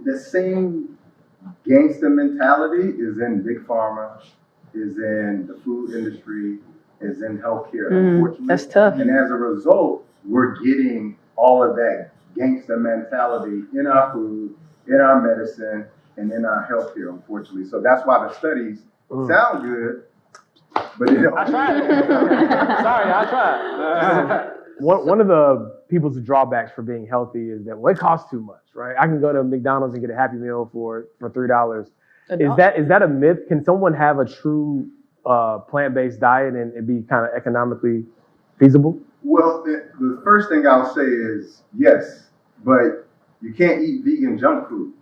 the same gangster mentality is in big pharma, is in the food industry, is in healthcare, unfortunately. That's tough. And as a result, we're getting all of that gangster mentality in our food, in our medicine, and in our healthcare, unfortunately. So that's why the studies sound good, but they don't. I tried. Sorry, I tried. One of the people's drawbacks for being healthy is that, well, it costs too much, right? I can go to McDonald's and get a Happy Meal for $3. Is that a myth? Can someone have a true plant-based diet and be kind of economically feasible? Well, the first thing I'll say is yes, but you can't eat vegan junk food.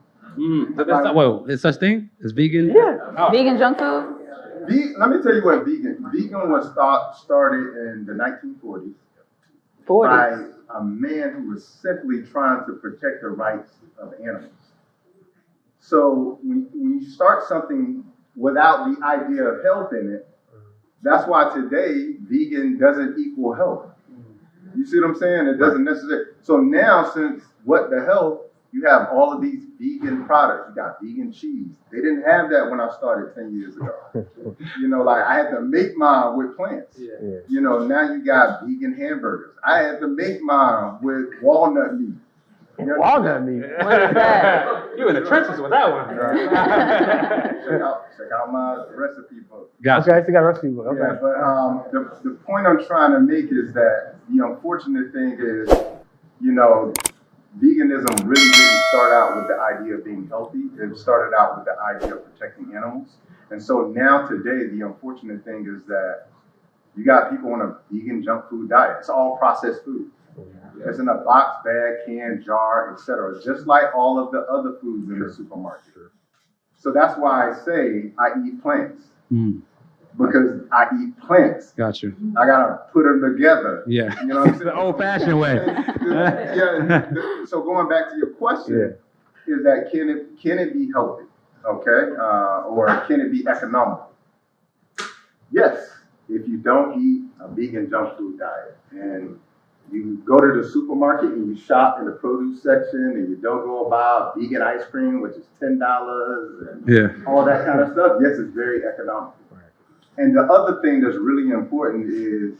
That's not, whoa, is such thing? Is vegan? Yeah. Oh. Vegan junk food? Let me tell you what vegan was started in the 1940s. 40. By a man who was simply trying to protect the rights of animals. So when you start something without the idea of health in it, that's why today vegan doesn't equal health. You see what I'm saying? It doesn't necessarily. So now, since what the hell, you have all of these vegan products. You got vegan cheese. They didn't have that when I started 10 years ago. You know, like I had to make mine with plants. Yeah. You know, now you got vegan hamburgers. I had to make mine with walnut meat. Walnut meat. What is that? You in the trenches with that one. check out my recipe book. Gotcha. Okay, I still got a recipe book. Okay. Yeah, but the point I'm trying to make is that the unfortunate thing is, you know, veganism really didn't start out with the idea of being healthy. It started out with the idea of protecting animals. And so now today, the unfortunate thing is that you got people on a vegan junk food diet. It's all processed food. It's in a box, bag, can, jar, etc. Just like all of the other foods in the supermarket. So that's why I say I eat plants. Because I eat plants. Gotcha. I gotta put them together. Yeah. You know what I'm saying? The old-fashioned way. So going back to your question, is that can it be healthy? Okay, or can it be economical? Yes, if you don't eat a vegan junk food diet and you go to the supermarket and you shop in the produce section and you don't go buy vegan ice cream, which is $10 and all that kind of stuff. Yes, it's very economical. And the other thing that's really important is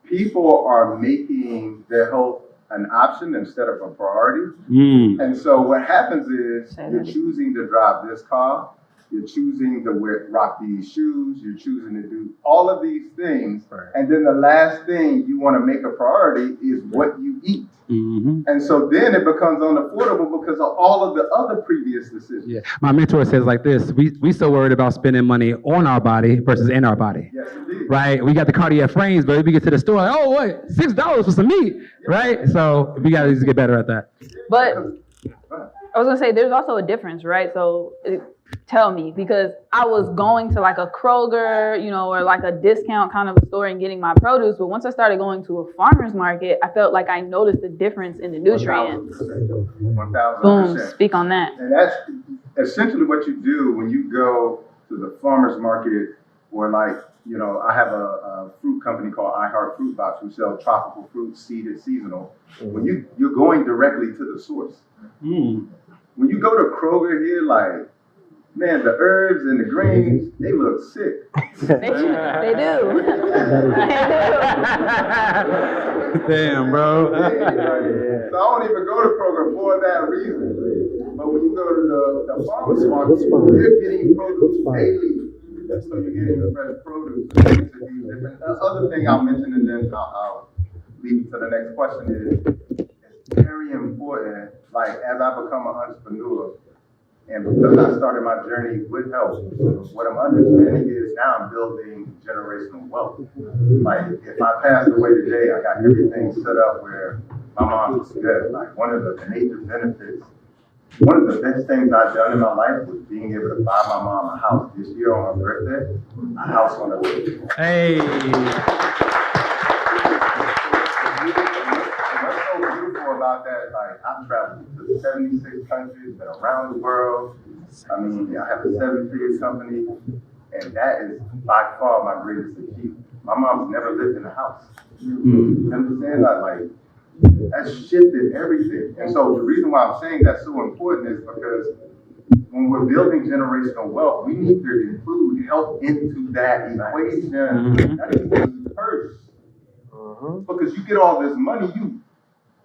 people are making their health an option instead of a priority. And so what happens is you're choosing to drive this car, you're choosing to rock these shoes, you're choosing to do all of these things. And then the last thing you want to make a priority is what you eat. And so then it becomes unaffordable because of all of the other previous decisions. Yeah, my mentor says like this: we so worried about spending money on our body versus in our body. Yes, indeed. Right? We got the cardiac frames, but we get to the store, like, oh wait, $6 for some meat, right? So we got to just get better at that. But I was gonna say there's also a difference, right? So tell me, because I was going to like a Kroger, you know, or like a discount kind of a store and getting my produce, but once I started going to a farmer's market, I felt like I noticed the difference in the nutrients. 1,000%. Boom, speak on that. And that's essentially what you do when you go to the farmer's market, or like, you know, I have a fruit company called I Heart Fruit Box who sell tropical fruits, seeded, seasonal. When you're going directly to the source. When you go to Kroger here, like, man, the herbs and the greens, they look sick. They do. Damn, bro. So I don't even go to Kroger for that reason. But when you go to the farmer's market, you're getting produce daily. So you're getting the fresh produce. The other thing I'll mention, and then I'll lead you to the next question, is it's very important, like as I become an entrepreneur, and because I started my journey with health, what I'm understanding is now I'm building generational wealth. Like if I passed away today, I got everything set up where my mom was good. Like one of the major benefits, one of the best things I've done in my life was being able to buy my mom a house this year on her birthday, a house on the lake. Hey. What's so beautiful about that, like I've traveled to 76 countries, been around the world. I mean, I have a 7-figure company, and that is by far my greatest achievement. My mom's never lived in a house. You understand? Like That shifted everything. And so the reason why I'm saying that's so important is because when we're building generational wealth, we need to include health into that equation. That needs to be first. Because you get all this money,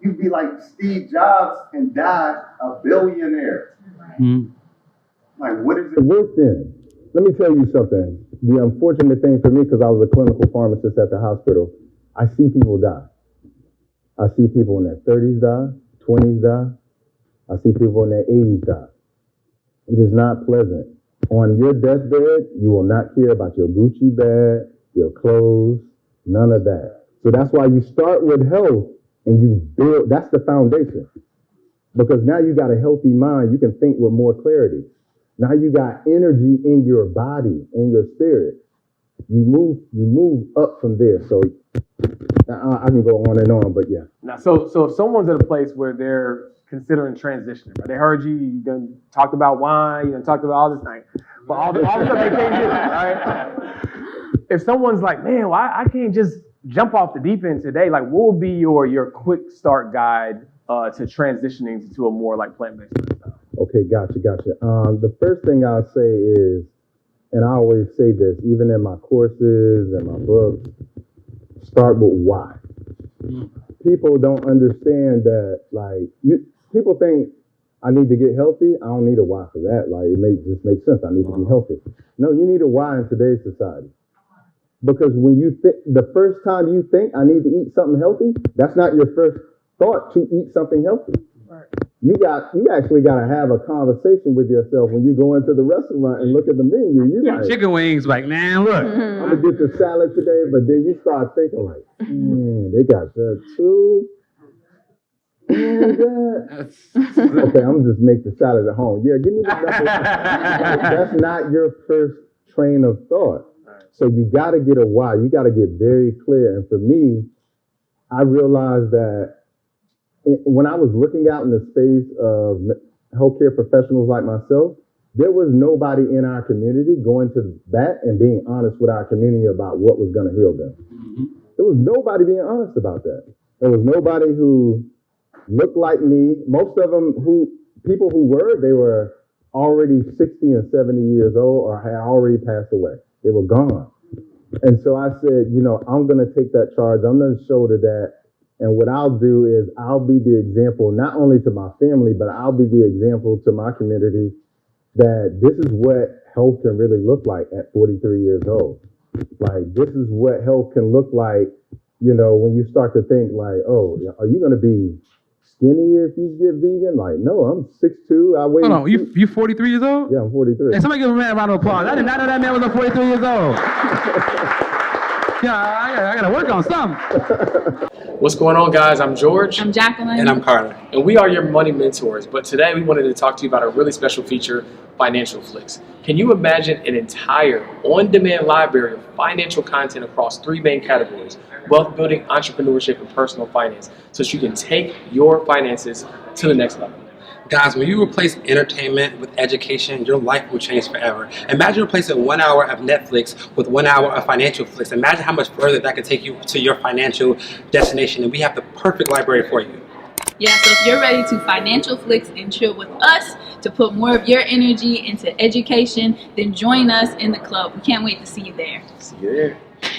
you'd be like Steve Jobs and die a billionaire. Like, what is it worth then? Let me tell you something. The unfortunate thing for me, because I was a clinical pharmacist at the hospital, I see people die. I see people in their 30s die, 20s die. I see people in their 80s die. It is not pleasant. On your deathbed, you will not care about your Gucci bag, your clothes, none of that. So that's why you start with health and you build, that's the foundation. Because now you got a healthy mind, you can think with more clarity. Now you got energy in your body, in your spirit. You move up from there. So I can go on and on, but yeah. Now, so if someone's at a place where they're considering transitioning, right? They heard you done talked about wine, you done talked about all this thing, but all the stuff they can't do, right? If someone's like, man, well, I can't just jump off the deep end today, like what would be your quick start guide to transitioning to a more like plant-based lifestyle? Okay, gotcha. The first thing I'll say is, and I always say this, even in my courses and my books, start with why. People don't understand that, like, people think I need to get healthy. I don't need a why for that. Like, just makes sense. I need to be healthy. No, you need a why in today's society. Because when you think, the first time you think I need to eat something healthy, that's not your first thought to eat something healthy. Right. You actually got to have a conversation with yourself when you go into the restaurant and look at the menu. You like, chicken wings, like, man, look. I'm going to get the salad today, but then you start thinking like, they got that too. Okay, I'm just make the salad at home. Yeah, give me the salad. That's not your first train of thought. So you got to get a why. You got to get very clear. And for me, I realized that when I was looking out in the space of healthcare professionals like myself, there was nobody in our community going to bat and being honest with our community about what was going to heal them. There was nobody being honest about that. There was nobody who looked like me. Most of them people who were, they were already 60 and 70 years old or had already passed away. They were gone. And so I said, I'm going to take that charge. I'm going to shoulder that. And what I'll do is I'll be the example, not only to my family, but I'll be the example to my community that this is what health can really look like at 43 years old. Like, this is what health can look like, when you start to think like, oh, are you going to be skinny if you get vegan? Like, no, I'm 6'2". I weigh. Hold on, you 43 years old? Yeah, I'm 43. Hey, somebody give a man a round of applause. I did not know that man was 43 years old. Yeah, I gotta work on something. What's going on, guys? I'm George. I'm Jacqueline. And I'm Carter. And we are your money mentors. But today we wanted to talk to you about a really special feature, Financial Flicks. Can you imagine an entire on-demand library of financial content across 3 main categories: wealth building, entrepreneurship, and personal finance, so that you can take your finances to the next level? Guys, when you replace entertainment with education, your life will change forever. Imagine replacing 1 hour of Netflix with 1 hour of Financial Flicks. Imagine how much further that could take you to your financial destination. And we have the perfect library for you. Yeah, so if you're ready to Financial Flicks and chill with us to put more of your energy into education, then join us in the club. We can't wait to see you there. See you there.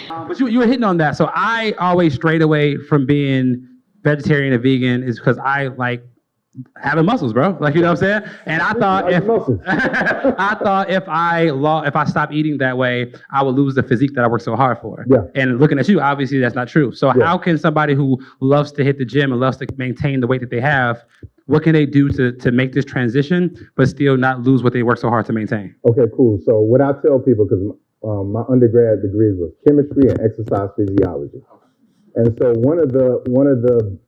But you were hitting on that. So I always strayed away from being vegetarian and vegan is because I like having muscles, bro. Like, you know what I'm saying? And I thought if I stopped eating that way, I would lose the physique that I worked so hard for. Yeah. And looking at you, obviously that's not true. So how can somebody who loves to hit the gym and loves to maintain the weight that they have, what can they do to make this transition, but still not lose what they work so hard to maintain? Okay, cool. So what I tell people, because my undergrad degrees was chemistry and exercise physiology. And so one of the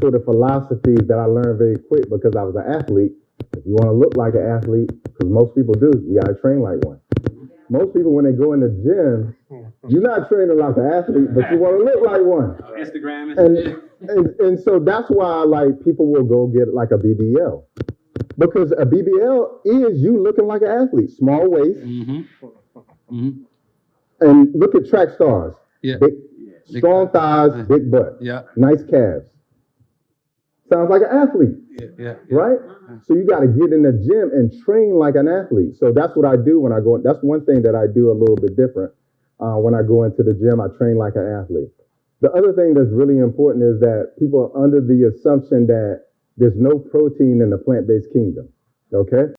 sort of philosophies that I learned very quick, because I was an athlete, if you want to look like an athlete, because most people do, you got to train like one. Most people, when they go in the gym, you're not training like an athlete, but you want to look like one. Instagram. And so that's why, like, people will go get like a BBL. Because a BBL is you looking like an athlete. Small waist. And look at track stars. Yeah. Strong thighs, big butt. Yeah. Nice calves. Sounds like an athlete, Yeah. right? So you got to get in the gym and train like an athlete. So that's what I do when I go. That's one thing that I do a little bit different. When I go into the gym, I train like an athlete. The other thing that's really important is that people are under the assumption that there's no protein in the plant-based kingdom, okay?